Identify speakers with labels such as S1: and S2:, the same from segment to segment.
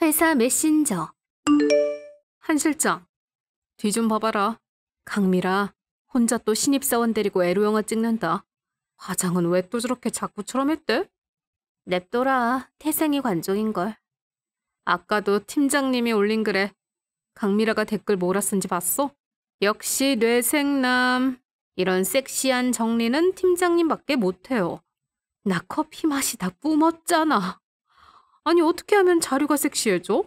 S1: 회사 메신저. 한 실장, 뒤 좀 봐봐라. 강미라, 혼자 또 신입사원 데리고 에로영화 찍는다. 화장은 왜 또 저렇게 자꾸처럼 했대? 냅둬라, 태생이 관종인걸. 아까도 팀장님이 올린 글에 강미라가 댓글 뭐라 쓴지 봤어? 역시 뇌생남. 이런 섹시한 정리는 팀장님밖에 못해요. 나 커피 맛이 다 뿜었잖아. 아니 어떻게 하면 자료가 섹시해져?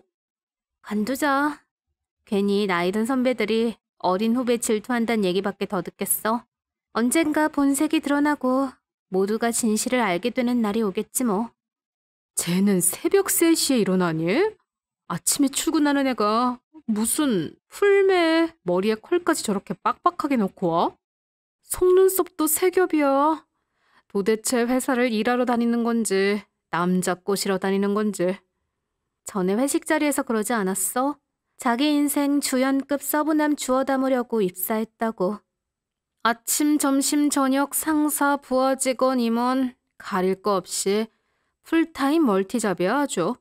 S1: 관두자. 괜히 나이 든 선배들이 어린 후배 질투한다는 얘기밖에 더 듣겠어. 언젠가 본색이 드러나고 모두가 진실을 알게 되는 날이 오겠지 뭐. 쟤는 새벽 3시에 일어나니? 아침에 출근하는 애가 무슨 풀매 머리에 컬까지 저렇게 빡빡하게 놓고 와? 속눈썹도 세 겹이야. 도대체 회사를 일하러 다니는 건지 남자 꼬시러 다니는 건지. 전에 회식 자리에서 그러지 않았어? 자기 인생 주연급 서브남 주워 담으려고 입사했다고. 아침, 점심, 저녁, 상사, 부하 직원, 임원 가릴 거 없이 풀타임 멀티잡이야 아주.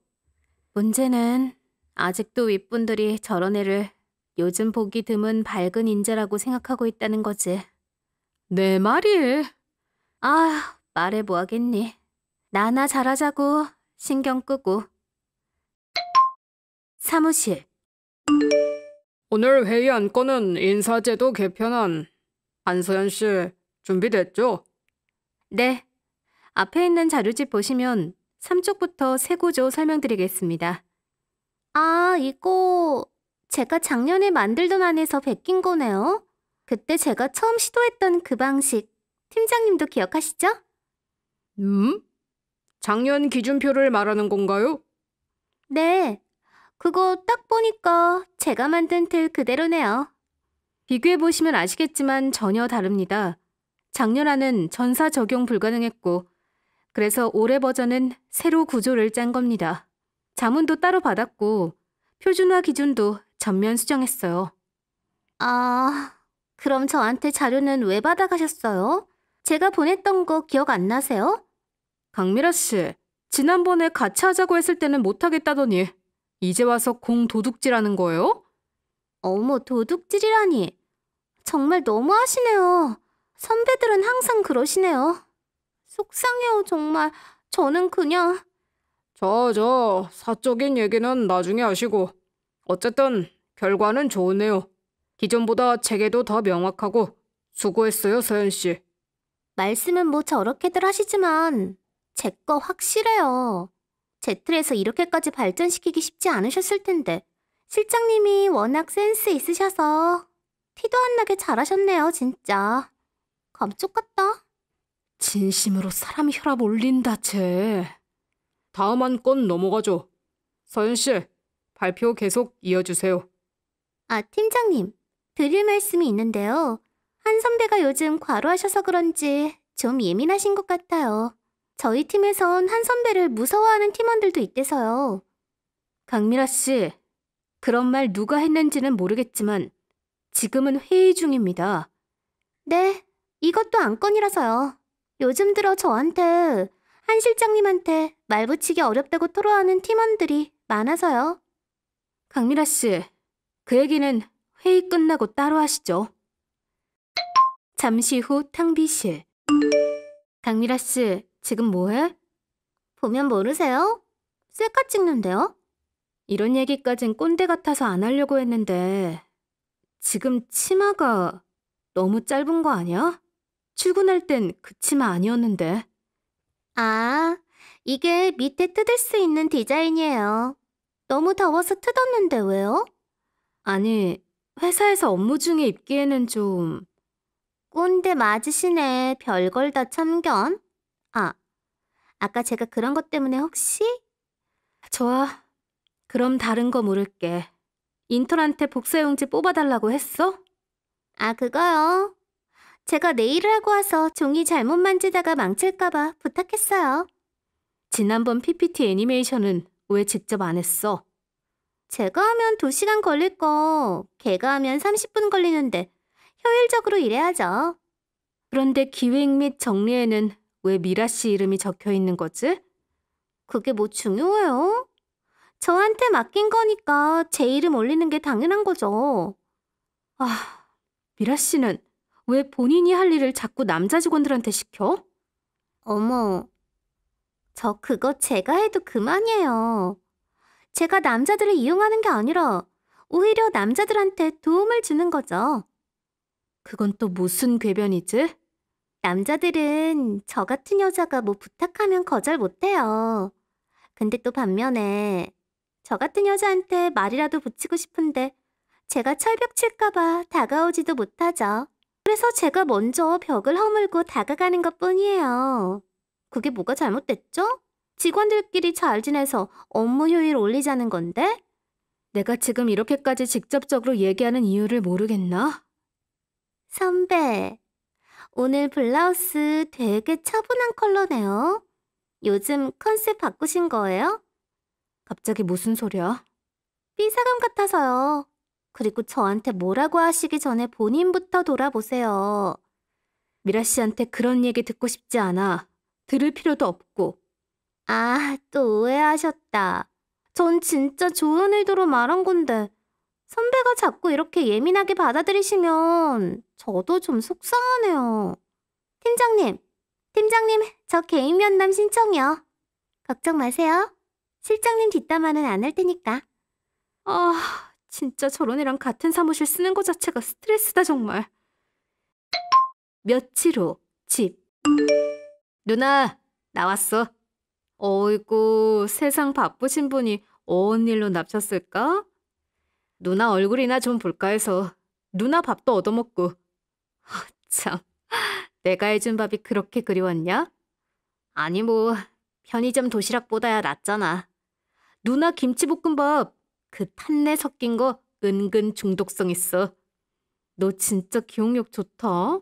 S1: 문제는 아직도 윗분들이 저런 애를 요즘 보기 드문 밝은 인재라고 생각하고 있다는 거지. 내 말이. 아, 말해 뭐하겠니. 나나 잘하자고 신경 끄고. 사무실.
S2: 오늘 회의 안건은 인사제도 개편안. 한서연 씨, 준비됐죠?
S1: 네. 앞에 있는 자료집 보시면 3쪽부터 세 구조 설명드리겠습니다. 아, 이거 제가 작년에 만들던 안에서 베낀 거네요. 그때 제가 처음 시도했던 그 방식. 팀장님도 기억하시죠?
S2: 작년 기준표를 말하는 건가요?
S1: 네. 그거 딱 보니까 제가 만든 틀 그대로네요. 비교해보시면 아시겠지만 전혀 다릅니다. 작년 안은 전사 적용 불가능했고 그래서 올해 버전은 새로 구조를 짠 겁니다. 자문도 따로 받았고 표준화 기준도 전면 수정했어요. 아, 그럼 저한테 자료는 왜 받아가셨어요? 제가 보냈던 거 기억 안 나세요?
S2: 강미라 씨, 지난번에 같이 하자고 했을 때는 못하겠다더니 이제 와서 공 도둑질하는 거예요?
S1: 어머, 도둑질이라니. 정말 너무하시네요. 선배들은 항상 그러시네요. 속상해요, 정말. 저는 그냥...
S2: 사적인 얘기는 나중에 하시고. 어쨌든 결과는 좋으네요. 기존보다 체계도 더 명확하고 수고했어요, 서연 씨.
S1: 말씀은 뭐 저렇게들 하시지만 제 거 확실해요. 제 틀에서 이렇게까지 발전시키기 쉽지 않으셨을 텐데 실장님이 워낙 센스 있으셔서 티도 안 나게 잘하셨네요, 진짜. 감쪽 같다.
S2: 진심으로 사람 혈압 올린다, 쟤. 다음 안건 넘어가죠. 서연 씨, 발표 계속 이어주세요.
S1: 아, 팀장님. 드릴 말씀이 있는데요. 한 선배가 요즘 과로하셔서 그런지 좀 예민하신 것 같아요. 저희 팀에선 한 선배를 무서워하는 팀원들도 있대서요. 강미라 씨, 그런 말 누가 했는지는 모르겠지만 지금은 회의 중입니다. 네, 이것도 안건이라서요. 요즘 들어 저한테, 한 실장님한테 말 붙이기 어렵다고 토로하는 팀원들이 많아서요. 강미라 씨, 그 얘기는 회의 끝나고 따로 하시죠. 잠시 후 탕비실. 강미라 씨, 지금 뭐해? 보면 모르세요? 셀카 찍는데요? 이런 얘기까진 꼰대 같아서 안 하려고 했는데 지금 치마가 너무 짧은 거 아니야? 출근할 땐 그 치마 아니었는데. 아, 이게 밑에 뜯을 수 있는 디자인이에요. 너무 더워서 뜯었는데 왜요? 아니, 회사에서 업무 중에 입기에는 좀... 꼰대 맞으시네. 별걸 다 참견. 아, 아까 제가 그런 것 때문에 혹시? 좋아. 그럼 다른 거 물을게. 인턴한테 복사용지 뽑아달라고 했어? 아, 그거요. 제가 네일을 하고 와서 종이 잘못 만지다가 망칠까봐 부탁했어요. 지난번 PPT 애니메이션은 왜 직접 안 했어? 제가 하면 2시간 걸릴 거 걔가 하면 30분 걸리는데 효율적으로 일해야죠. 그런데 기획 및 정리에는 왜 미라 씨 이름이 적혀 있는 거지? 그게 뭐 중요해요?
S3: 저한테 맡긴 거니까 제 이름 올리는 게 당연한 거죠.
S1: 아, 미라 씨는 왜 본인이 할 일을 자꾸 남자 직원들한테 시켜?
S3: 어머, 저 그거 제가 해도 그만이에요. 제가 남자들을 이용하는 게 아니라 오히려 남자들한테 도움을 주는 거죠.
S1: 그건 또 무슨 궤변이지?
S3: 남자들은 저 같은 여자가 뭐 부탁하면 거절 못해요. 근데 또 반면에 저 같은 여자한테 말이라도 붙이고 싶은데 제가 철벽 칠까봐 다가오지도 못하죠. 그래서 제가 먼저 벽을 허물고 다가가는 것뿐이에요. 그게 뭐가 잘못됐죠? 직원들끼리 잘 지내서 업무 효율 올리자는 건데?
S1: 내가 지금 이렇게까지 직접적으로 얘기하는 이유를 모르겠나?
S3: 선배, 오늘 블라우스 되게 차분한 컬러네요. 요즘 컨셉 바꾸신 거예요?
S1: 갑자기 무슨 소리야?
S3: 삐사감 같아서요. 그리고 저한테 뭐라고 하시기 전에 본인부터 돌아보세요.
S1: 미라 씨한테 그런 얘기 듣고 싶지 않아. 들을 필요도 없고.
S3: 아, 또 오해하셨다. 전 진짜 좋은 의도로 말한 건데 선배가 자꾸 이렇게 예민하게 받아들이시면 저도 좀 속상하네요. 팀장님, 저 개인 면담 신청이요. 걱정 마세요. 실장님 뒷담화는 안 할 테니까.
S1: 아, 진짜 저런 애랑 같은 사무실 쓰는 거 자체가 스트레스다 정말. 며칠 후 집. 누나, 나왔어. 어이구, 세상 바쁘신 분이 어언 일로 납셨을까? 누나 얼굴이나 좀 볼까 해서 누나 밥도 얻어먹고. 참, 내가 해준 밥이 그렇게 그리웠냐? 아니 뭐 편의점 도시락보다야 낫잖아. 누나 김치볶음밥 그 탄내 섞인 거 은근 중독성 있어. 너 진짜 기억력 좋다.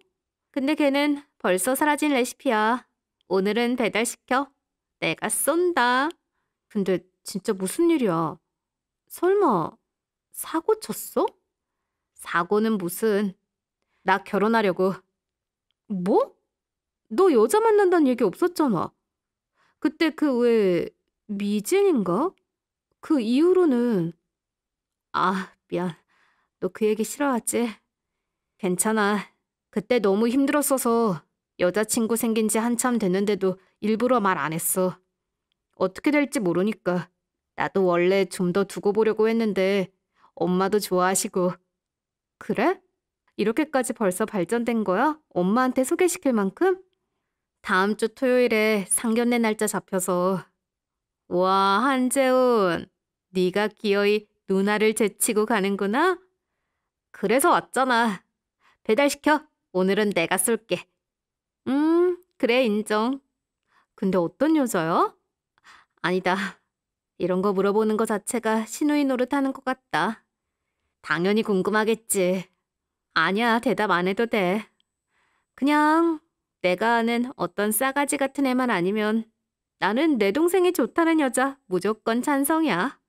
S1: 근데 걔는 벌써 사라진 레시피야. 오늘은 배달시켜. 내가 쏜다. 근데 진짜 무슨 일이야? 설마 사고 쳤어? 사고는 무슨. 나 결혼하려고. 뭐? 너 여자 만난다는 얘기 없었잖아. 그때 그 왜 미진인가? 그 이후로는 아, 미안. 너 그 얘기 싫어하지? 괜찮아. 그때 너무 힘들었어서 여자친구 생긴 지 한참 됐는데도 일부러 말 안 했어. 어떻게 될지 모르니까. 나도 원래 좀 더 두고 보려고 했는데 엄마도 좋아하시고. 그래? 이렇게까지 벌써 발전된 거야? 엄마한테 소개시킬 만큼? 다음 주 토요일에 상견례 날짜 잡혀서. 와, 한재훈. 네가 기어이 누나를 제치고 가는구나? 그래서 왔잖아. 배달시켜. 오늘은 내가 쏠게. 그래, 인정. 근데 어떤 여자야? 아니다. 이런 거 물어보는 거 자체가 시누이 노릇하는 것 같다. 당연히 궁금하겠지. 아니야, 대답 안 해도 돼. 그냥 내가 아는 어떤 싸가지 같은 애만 아니면 나는 내 동생이 좋다는 여자 무조건 찬성이야.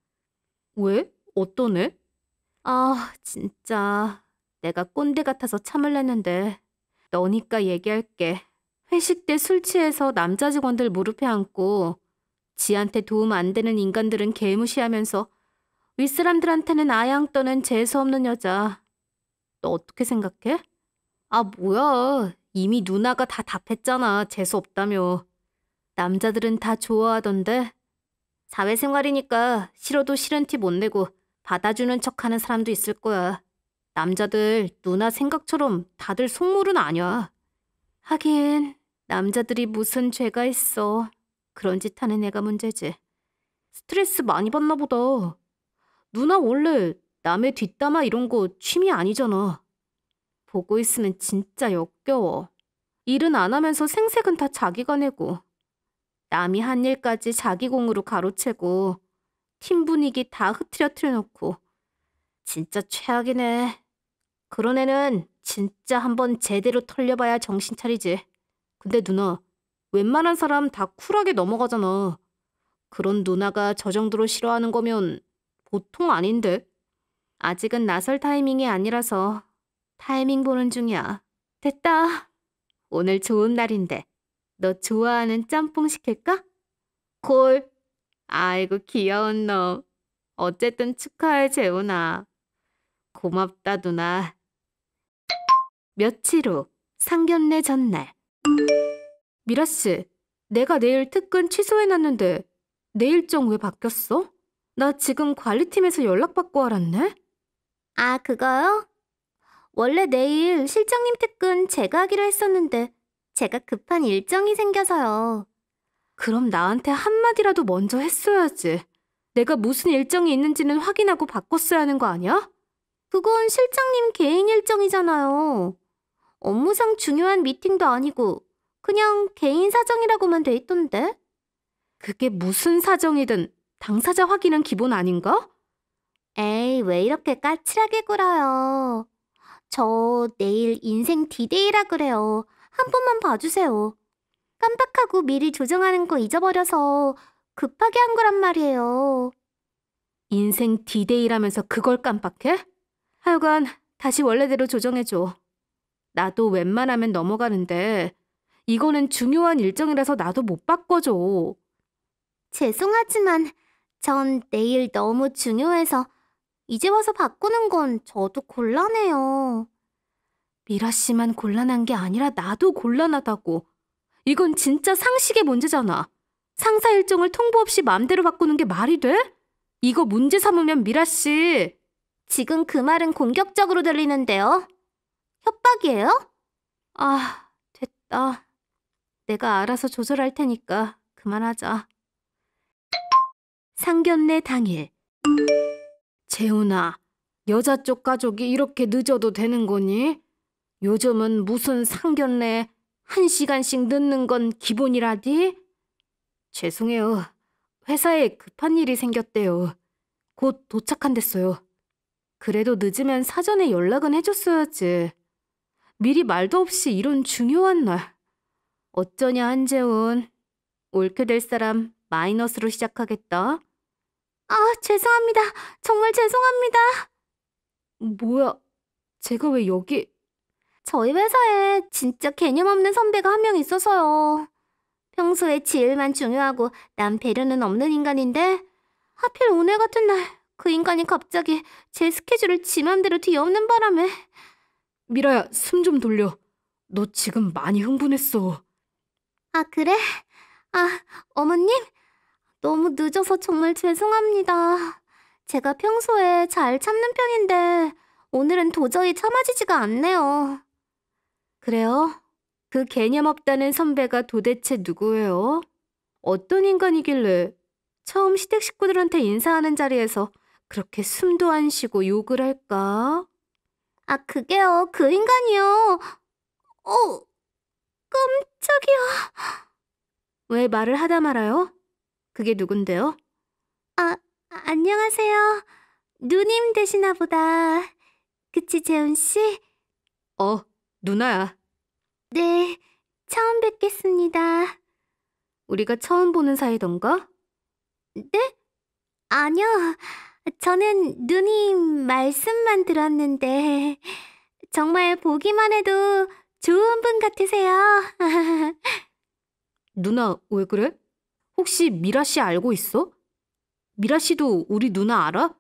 S1: 왜? 어떤 애? 아, 진짜 내가 꼰대 같아서 참을랬는데 너니까 얘기할게. 회식 때 술 취해서 남자 직원들 무릎에 앉고 지한테 도움 안 되는 인간들은 개무시하면서 윗사람들한테는 아양 떠는 재수없는 여자. 너 어떻게 생각해? 아, 뭐야. 이미 누나가 다 답했잖아. 재수없다며. 남자들은 다 좋아하던데. 사회생활이니까 싫어도 싫은 티 못 내고 받아주는 척하는 사람도 있을 거야. 남자들 누나 생각처럼 다들 속물은 아니야. 하긴 남자들이 무슨 죄가 있어. 그런 짓 하는 애가 문제지. 스트레스 많이 받나 보다. 누나 원래 남의 뒷담화 이런 거 취미 아니잖아. 보고 있으면 진짜 역겨워. 일은 안 하면서 생색은 다 자기가 내고 남이 한 일까지 자기 공으로 가로채고 팀 분위기 다 흐트러뜨려 놓고 진짜 최악이네. 그런 애는 진짜 한번 제대로 털려봐야 정신 차리지. 근데 누나, 웬만한 사람 다 쿨하게 넘어가잖아. 그런 누나가 저 정도로 싫어하는 거면 보통 아닌데? 아직은 나설 타이밍이 아니라서 타이밍 보는 중이야. 됐다. 오늘 좋은 날인데 너 좋아하는 짬뽕 시킬까? 콜. 아이고 귀여운 놈. 어쨌든 축하해, 재훈아. 고맙다, 누나. 며칠 후, 상견례 전날. 미라 씨, 내가 내일 특근 취소해놨는데 내 일정 왜 바뀌었어? 나 지금 관리팀에서 연락받고 알았네?
S3: 아, 그거요? 원래 내일 실장님 특근 제가 하기로 했었는데 제가 급한 일정이 생겨서요.
S1: 그럼 나한테 한마디라도 먼저 했어야지. 내가 무슨 일정이 있는지는 확인하고 바꿨어야 하는 거 아니야?
S3: 그건 실장님 개인 일정이잖아요. 업무상 중요한 미팅도 아니고 그냥 개인 사정이라고만 돼 있던데.
S1: 그게 무슨 사정이든 당사자 확인은 기본 아닌가?
S3: 에이, 왜 이렇게 까칠하게 굴어요. 저 내일 인생 디데이라 그래요. 한 번만 봐주세요. 깜빡하고 미리 조정하는 거 잊어버려서 급하게 한 거란 말이에요.
S1: 인생 디데이라면서 그걸 깜빡해? 하여간 다시 원래대로 조정해줘. 나도 웬만하면 넘어가는데 이거는 중요한 일정이라서 나도 못 바꿔줘.
S3: 죄송하지만 전 내일 너무 중요해서 이제 와서 바꾸는 건 저도 곤란해요.
S1: 미라 씨만 곤란한 게 아니라 나도 곤란하다고. 이건 진짜 상식의 문제잖아. 상사 일정을 통보 없이 마음대로 바꾸는 게 말이 돼? 이거 문제 삼으면 미라 씨.
S3: 지금 그 말은 공격적으로 들리는데요. 협박이에요?
S1: 아, 됐다. 내가 알아서 조절할 테니까 그만하자. 상견례 당일. 재훈아, 여자 쪽 가족이 이렇게 늦어도 되는 거니? 요즘은 무슨 상견례 1시간씩 늦는 건 기본이라디? 죄송해요. 회사에 급한 일이 생겼대요. 곧 도착한댔어요. 그래도 늦으면 사전에 연락은 해줬어야지. 미리 말도 없이 이런 중요한 날. 어쩌냐, 한재훈. 옳게 될 사람 마이너스로 시작하겠다.
S3: 아, 죄송합니다. 정말 죄송합니다.
S1: 뭐야, 제가 왜 여기...
S3: 저희 회사에 진짜 개념 없는 선배가 한 명 있어서요. 평소에 지일만 중요하고 남 배려는 없는 인간인데 하필 오늘 같은 날 그 인간이 갑자기 제 스케줄을 지 맘대로 뒤엎는 바람에.
S1: 미라야, 숨 좀 돌려. 너 지금 많이 흥분했어.
S3: 아, 그래? 아, 어머님? 너무 늦어서 정말 죄송합니다. 제가 평소에 잘 참는 편인데 오늘은 도저히 참아지지가 않네요.
S1: 그래요? 그 개념 없다는 선배가 도대체 누구예요? 어떤 인간이길래 처음 시댁 식구들한테 인사하는 자리에서 그렇게 숨도 안 쉬고 욕을 할까?
S3: 아, 그게요. 그 인간이요. 깜짝이야.
S1: 왜 말을 하다 말아요? 그게 누군데요?
S3: 아, 안녕하세요. 누님 되시나 보다. 그치, 재훈 씨?
S1: 누나야.
S3: 네, 처음 뵙겠습니다.
S1: 우리가 처음 보는 사이던가?
S3: 네? 아니요. 저는 누님 말씀만 들었는데 정말 보기만 해도 좋은 분 같으세요.
S1: 누나, 왜 그래? 혹시 미라 씨 알고 있어? 미라 씨도 우리 누나 알아?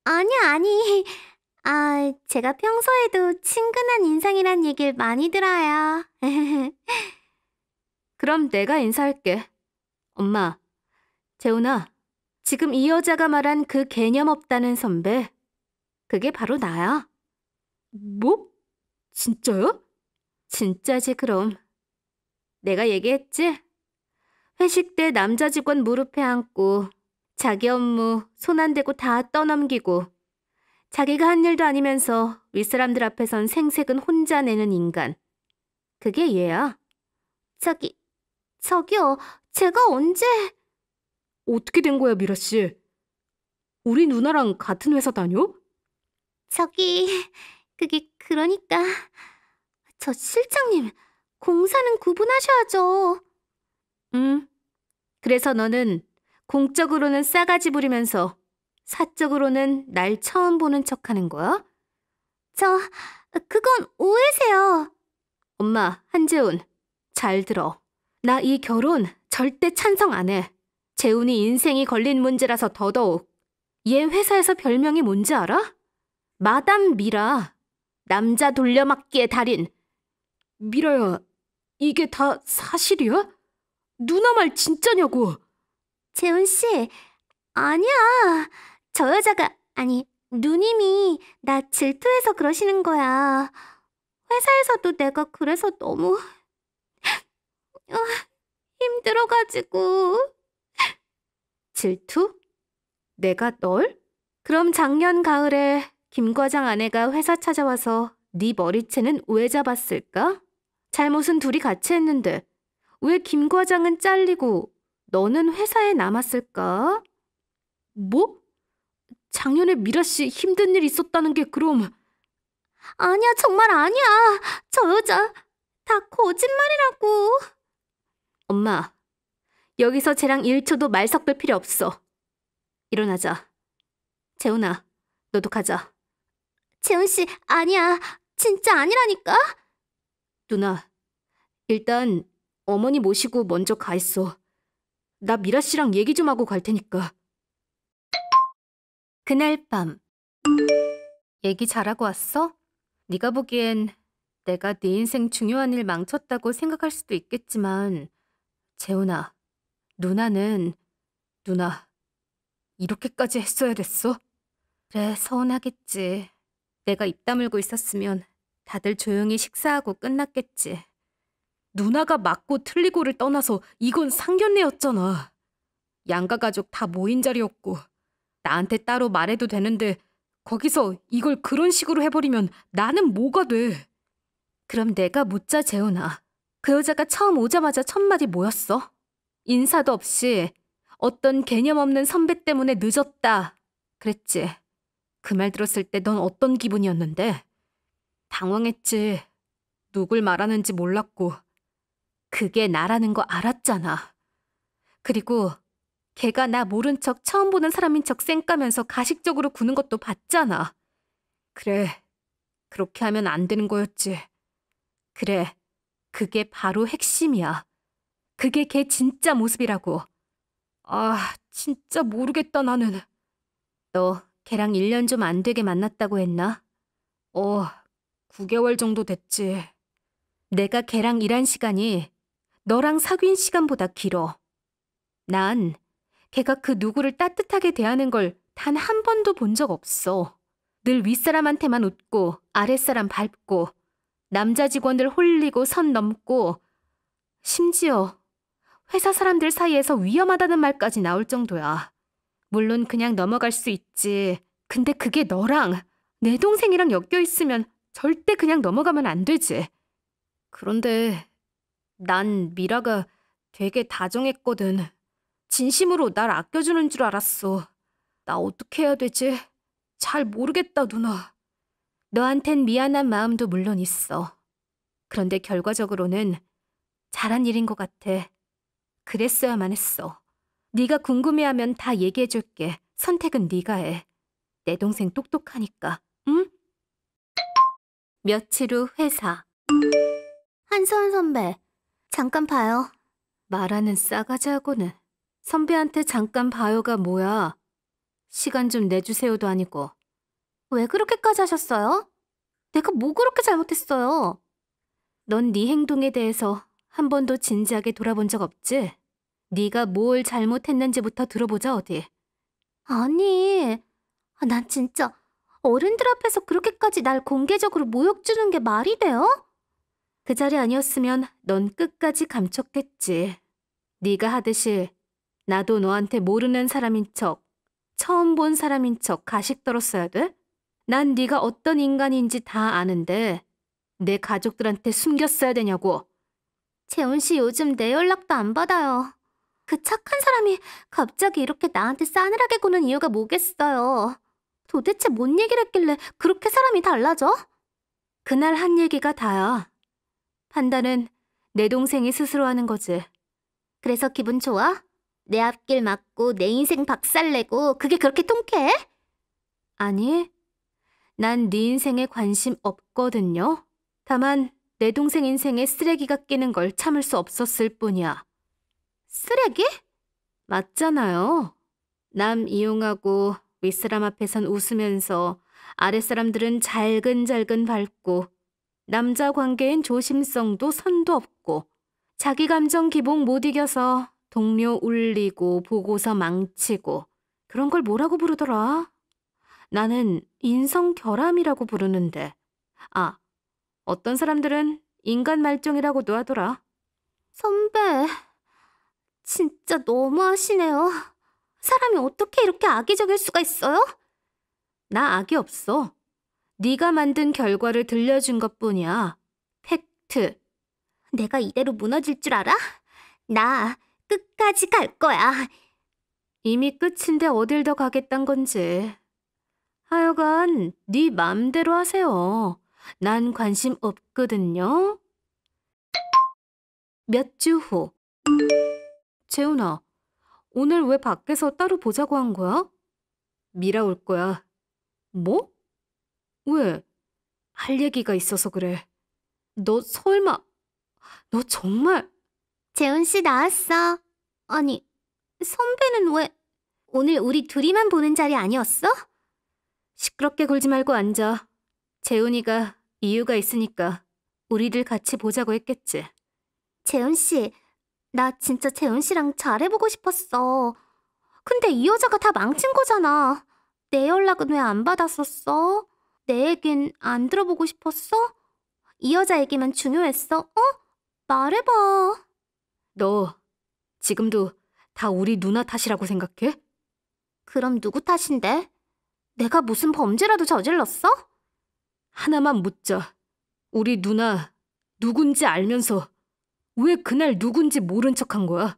S3: 아니. 아, 제가 평소에도 친근한 인상이란 얘기를 많이 들어요.
S1: 그럼 내가 인사할게. 엄마, 재훈아, 지금 이 여자가 말한 그 개념 없다는 선배, 그게 바로 나야. 뭐? 진짜요? 진짜지, 그럼. 내가 얘기했지? 회식 때 남자 직원 무릎에 앉고 자기 업무 손 안 대고 다 떠넘기고 자기가 한 일도 아니면서 윗사람들 앞에선 생색은 혼자 내는 인간. 그게 얘야.
S3: 저기요. 제가 언제...
S1: 어떻게 된 거야, 미라 씨? 우리 누나랑 같은 회사 다녀?
S3: 그게 그러니까... 저 실장님, 공사는 구분하셔야죠.
S1: 그래서 너는 공적으로는 싸가지 부리면서 사적으로는 날 처음 보는 척하는 거야?
S3: 그건 오해세요.
S1: 엄마, 한재훈, 잘 들어. 나 이 결혼 절대 찬성 안 해. 재훈이 인생이 걸린 문제라서 더더욱. 얘 회사에서 별명이 뭔지 알아? 마담 미라. 남자 돌려막기의 달인. 미라야, 이게 다 사실이야? 누나 말 진짜냐고.
S3: 재훈 씨, 아니야. 저 여자가, 아니, 누님이 나 질투해서 그러시는 거야. 회사에서도 내가 그래서 너무 힘들어가지고.
S1: 질투? 내가 널? 그럼 작년 가을에 김 과장 아내가 회사 찾아와서 네 머리채는 왜 잡았을까? 잘못은 둘이 같이 했는데 왜 김 과장은 잘리고 너는 회사에 남았을까? 뭐? 작년에 미라 씨 힘든 일 있었다는 게 그럼
S3: 아니야, 정말 아니야. 저 여자 다 거짓말이라고.
S1: 엄마, 여기서 쟤랑 1초도 말 섞을 필요 없어. 일어나자. 재훈아, 너도 가자.
S3: 재훈 씨, 아니야. 진짜 아니라니까.
S1: 누나, 일단 어머니 모시고 먼저 가 있어. 나 미라 씨랑 얘기 좀 하고 갈 테니까. 그날 밤. 얘기 잘하고 왔어? 네가 보기엔 내가 네 인생 중요한 일 망쳤다고 생각할 수도 있겠지만 재훈아, 누나, 이렇게까지 했어야 됐어? 그래, 서운하겠지. 내가 입 다물고 있었으면 다들 조용히 식사하고 끝났겠지. 누나가 맞고 틀리고를 떠나서 이건 상견례였잖아. 양가 가족 다 모인 자리였고 나한테 따로 말해도 되는데 거기서 이걸 그런 식으로 해버리면 나는 뭐가 돼? 그럼 내가 묻자, 재훈아. 그 여자가 처음 오자마자 첫 마디 뭐였어? 인사도 없이 어떤 개념 없는 선배 때문에 늦었다. 그랬지. 그 말 들었을 때 넌 어떤 기분이었는데? 당황했지. 누굴 말하는지 몰랐고. 그게 나라는 거 알았잖아. 그리고 걔가 나 모른 척 처음 보는 사람인 척 쌩까면서 가식적으로 구는 것도 봤잖아. 그래, 그렇게 하면 안 되는 거였지. 그래, 그게 바로 핵심이야. 그게 걔 진짜 모습이라고. 아, 진짜 모르겠다, 나는. 너 걔랑 1년 좀 안 되게 만났다고 했나? 9개월 정도 됐지. 내가 걔랑 일한 시간이 너랑 사귄 시간보다 길어. 난 걔가 그 누구를 따뜻하게 대하는 걸 단 한 번도 본 적 없어. 늘 윗사람한테만 웃고 아랫사람 밟고 남자 직원들 홀리고 선 넘고 심지어 회사 사람들 사이에서 위험하다는 말까지 나올 정도야. 물론 그냥 넘어갈 수 있지. 근데 그게 너랑 내 동생이랑 엮여 있으면 절대 그냥 넘어가면 안 되지. 그런데 난 미라가 되게 다정했거든. 진심으로 날 아껴주는 줄 알았어. 나 어떻게 해야 되지? 잘 모르겠다, 누나. 너한텐 미안한 마음도 물론 있어. 그런데 결과적으로는 잘한 일인 것 같아. 그랬어야만 했어. 네가 궁금해하면 다 얘기해줄게. 선택은 네가 해. 내 동생 똑똑하니까, 응? 며칠 후 회사.
S3: 한수원 선배, 잠깐 봐요.
S1: 말하는 싸가지하고는. 선배한테 잠깐 봐요가 뭐야. 시간 좀 내주세요도 아니고.
S3: 왜 그렇게까지 하셨어요? 내가 뭐 그렇게 잘못했어요?
S1: 넌 네 행동에 대해서 한 번도 진지하게 돌아본 적 없지? 네가 뭘 잘못했는지부터 들어보자, 어디.
S3: 아니, 난 진짜 어른들 앞에서 그렇게까지 날 공개적으로 모욕 주는 게 말이 돼요?
S1: 그 자리 아니었으면 넌 끝까지 감췄겠지. 네가 하듯이 나도 너한테 모르는 사람인 척, 처음 본 사람인 척 가식 떨었어야 돼? 난 네가 어떤 인간인지 다 아는데 내 가족들한테 숨겼어야 되냐고.
S3: 재훈 씨 요즘 내 연락도 안 받아요. 그 착한 사람이 갑자기 이렇게 나한테 싸늘하게 구는 이유가 뭐겠어요. 도대체 뭔 얘기를 했길래 그렇게 사람이 달라져?
S1: 그날 한 얘기가 다야. 판단은 내 동생이 스스로 하는 거지.
S3: 그래서 기분 좋아? 내 앞길 막고 내 인생 박살내고 그게 그렇게 통쾌해?
S1: 아니, 난 네 인생에 관심 없거든요. 다만 내 동생 인생에 쓰레기가 끼는 걸 참을 수 없었을 뿐이야.
S3: 쓰레기?
S1: 맞잖아요. 남 이용하고 윗사람 앞에선 웃으면서 아랫사람들은 잘근잘근 밟고 남자 관계엔 조심성도 선도 없고 자기 감정 기복 못 이겨서 동료 울리고 보고서 망치고 그런 걸 뭐라고 부르더라? 나는 인성결함이라고 부르는데 어떤 사람들은 인간 말종이라고도 하더라.
S3: 선배, 진짜 너무하시네요. 사람이 어떻게 이렇게 악의적일 수가 있어요?
S1: 나 악이 없어. 네가 만든 결과를 들려준 것뿐이야. 팩트.
S3: 내가 이대로 무너질 줄 알아? 나 끝까지 갈 거야.
S1: 이미 끝인데 어딜 더 가겠단 건지. 하여간 네 맘대로 하세요. 난 관심 없거든요. 몇 주 후. 재훈아, 오늘 왜 밖에서 따로 보자고 한 거야? 미라 올 거야. 뭐? 왜? 할 얘기가 있어서 그래. 너 설마, 너 정말...
S3: 재훈 씨 나왔어. 아니, 선배는 왜 오늘 우리 둘이만 보는 자리 아니었어?
S1: 시끄럽게 굴지 말고 앉아. 재훈이가 이유가 있으니까 우리들 같이 보자고 했겠지.
S3: 재훈 씨, 나 진짜 재훈 씨랑 잘해보고 싶었어. 근데 이 여자가 다 망친 거잖아. 내 연락은 왜 안 받았었어? 내 얘긴 안 들어보고 싶었어? 이 여자 얘기만 중요했어? 말해봐.
S1: 너 지금도 다 우리 누나 탓이라고 생각해?
S3: 그럼 누구 탓인데? 내가 무슨 범죄라도 저질렀어?
S1: 하나만 묻자. 우리 누나 누군지 알면서 왜 그날 누군지 모른 척한 거야?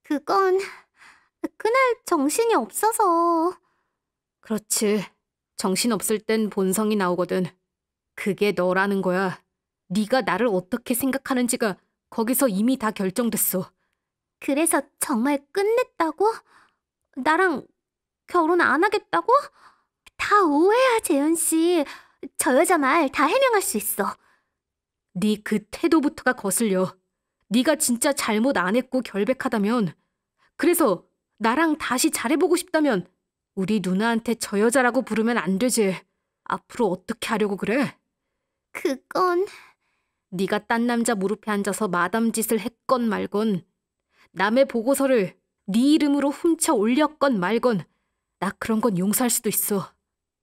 S3: 그건 그날 정신이 없어서.
S1: 그렇지. 정신없을 땐 본성이 나오거든. 그게 너라는 거야. 네가 나를 어떻게 생각하는지가 거기서 이미 다 결정됐어.
S3: 그래서 정말 끝냈다고? 나랑 결혼 안 하겠다고? 다 오해야, 재현 씨. 저 여자 말 다 해명할 수 있어.
S1: 네 그 태도부터가 거슬려. 네가 진짜 잘못 안 했고 결백하다면, 그래서 나랑 다시 잘해보고 싶다면 우리 누나한테 저 여자라고 부르면 안 되지. 앞으로 어떻게 하려고 그래?
S3: 그건
S1: 네가 딴 남자 무릎에 앉아서 마담 짓을 했건 말건, 남의 보고서를 네 이름으로 훔쳐 올렸건 말건, 나 그런 건 용서할 수도 있어.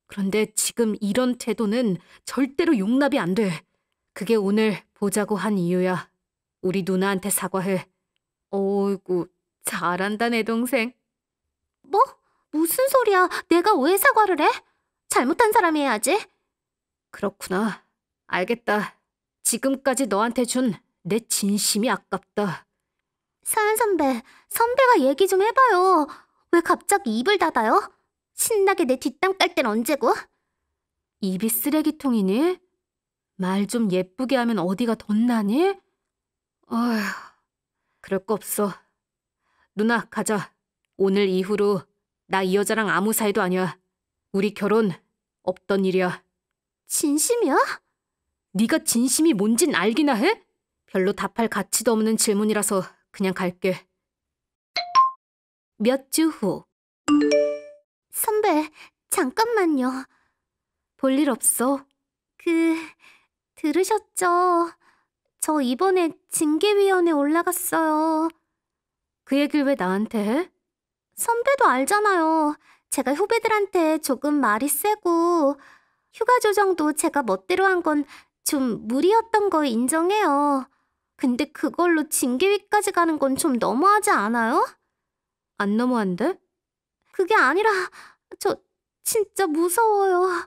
S1: 그런데 지금 이런 태도는 절대로 용납이 안 돼. 그게 오늘 보자고 한 이유야. 우리 누나한테 사과해. 어이구, 잘한다 내 동생.
S3: 뭐? 무슨 소리야? 내가 왜 사과를 해? 잘못한 사람이 해야지.
S1: 그렇구나. 알겠다. 지금까지 너한테 준 내 진심이 아깝다.
S3: 서연 선배, 선배가 얘기 좀 해봐요. 왜 갑자기 입을 닫아요? 신나게 내 뒷담 깔 땐 언제고?
S1: 입이 쓰레기통이니? 말 좀 예쁘게 하면 어디가 덧나니? 어휴, 그럴 거 없어. 누나, 가자. 오늘 이후로 나 이 여자랑 아무 사이도 아니야. 우리 결혼 없던 일이야.
S3: 진심이야?
S1: 네가 진심이 뭔진 알기나 해? 별로 답할 가치도 없는 질문이라서 그냥 갈게. 몇 주 후.
S3: 선배, 잠깐만요.
S1: 볼 일 없어.
S3: 들으셨죠? 저 이번에 징계위원회 올라갔어요.
S1: 그 얘기를 왜 나한테 해?
S3: 선배도 알잖아요. 제가 후배들한테 조금 말이 세고 휴가 조정도 제가 멋대로 한 건 좀 무리였던 거 인정해요. 근데 그걸로 징계위까지 가는 건 좀 너무하지 않아요?
S1: 안 너무한데?
S3: 그게 아니라 저 진짜 무서워요.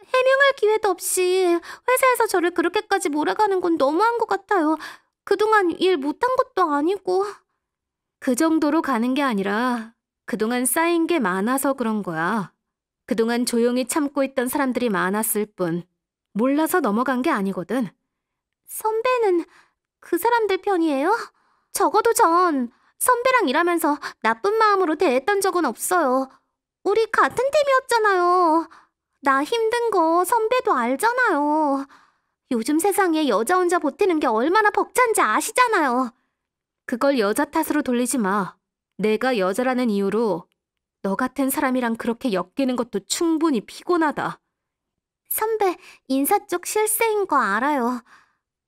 S3: 해명할 기회도 없이 회사에서 저를 그렇게까지 몰아가는 건 너무한 것 같아요. 그동안 일 못한 것도 아니고.
S1: 그 정도로 가는 게 아니라 그동안 쌓인 게 많아서 그런 거야. 그동안 조용히 참고 있던 사람들이 많았을 뿐 몰라서 넘어간 게 아니거든.
S3: 선배는 그 사람들 편이에요? 적어도 전 선배랑 일하면서 나쁜 마음으로 대했던 적은 없어요. 우리 같은 팀이었잖아요. 나 힘든 거 선배도 알잖아요. 요즘 세상에 여자 혼자 버티는 게 얼마나 벅찬지 아시잖아요.
S1: 그걸 여자 탓으로 돌리지 마. 내가 여자라는 이유로 너 같은 사람이랑 그렇게 엮이는 것도 충분히 피곤하다.
S3: 선배, 인사 쪽 실세인 거 알아요.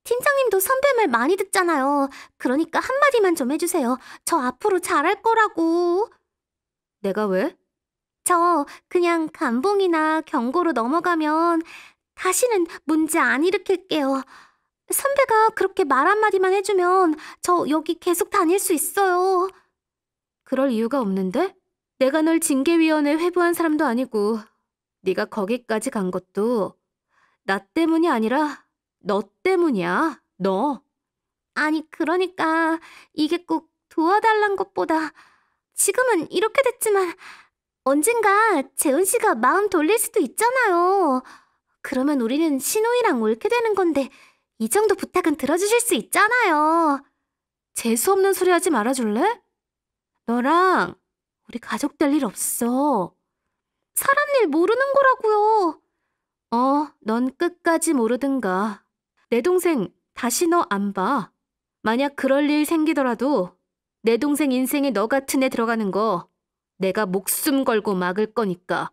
S3: 팀장님도 선배 말 많이 듣잖아요. 그러니까 한마디만 좀 해주세요. 저 앞으로 잘할 거라고.
S1: 내가 왜?
S3: 저 그냥 감봉이나 경고로 넘어가면 다시는 문제 안 일으킬게요. 선배가 그렇게 말 한마디만 해주면 저 여기 계속 다닐 수 있어요.
S1: 그럴 이유가 없는데? 내가 널 징계위원회에 회부한 사람도 아니고 네가 거기까지 간 것도 나 때문이 아니라 너 때문이야. 너.
S3: 아니, 그러니까 이게 꼭 도와달란 것보다 지금은 이렇게 됐지만 언젠가 재훈 씨가 마음 돌릴 수도 있잖아요. 그러면 우리는 신우이랑 옳게 되는 건데 이 정도 부탁은 들어주실 수 있잖아요.
S1: 재수없는 소리 하지 말아줄래? 너랑 우리 가족 될 일 없어.
S3: 사람 일 모르는 거라고요.
S1: 넌 끝까지 모르든가. 내 동생 다시 너 안 봐. 만약 그럴 일 생기더라도 내 동생 인생에 너 같은 애 들어가는 거 내가 목숨 걸고 막을 거니까.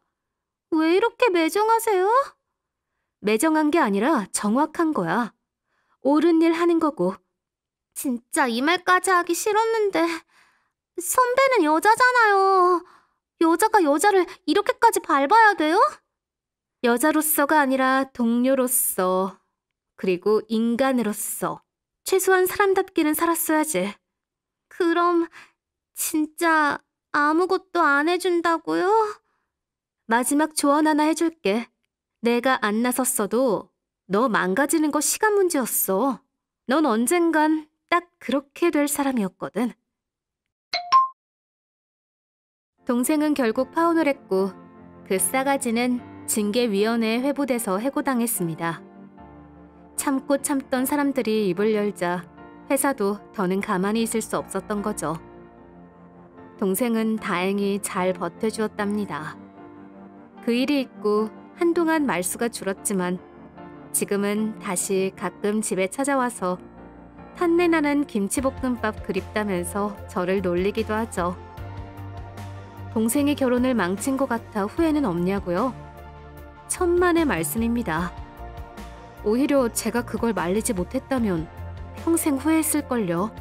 S3: 왜 이렇게 매정하세요?
S1: 매정한 게 아니라 정확한 거야. 옳은 일 하는 거고.
S3: 진짜 이 말까지 하기 싫었는데 선배는 여자잖아요. 여자가 여자를 이렇게까지 밟아야 돼요?
S1: 여자로서가 아니라 동료로서, 그리고 인간으로서 최소한 사람답게는 살았어야지.
S3: 그럼 진짜 아무것도 안 해준다고요?
S1: 마지막 조언 하나 해줄게. 내가 안 나섰어도 너 망가지는 거 시간 문제였어. 넌 언젠간 딱 그렇게 될 사람이었거든. 동생은 결국 파혼을 했고 그 싸가지는 징계위원회에 회부돼서 해고당했습니다. 참고 참던 사람들이 입을 열자 회사도 더는 가만히 있을 수 없었던 거죠. 동생은 다행히 잘 버텨주었답니다. 그 일이 있고 한동안 말수가 줄었지만 지금은 다시 가끔 집에 찾아와서 탄내나는 김치볶음밥 그립다면서 저를 놀리기도 하죠. 동생이 결혼을 망친 것 같아 후회는 없냐고요? 천만의 말씀입니다. 오히려 제가 그걸 말리지 못했다면 평생 후회했을걸요.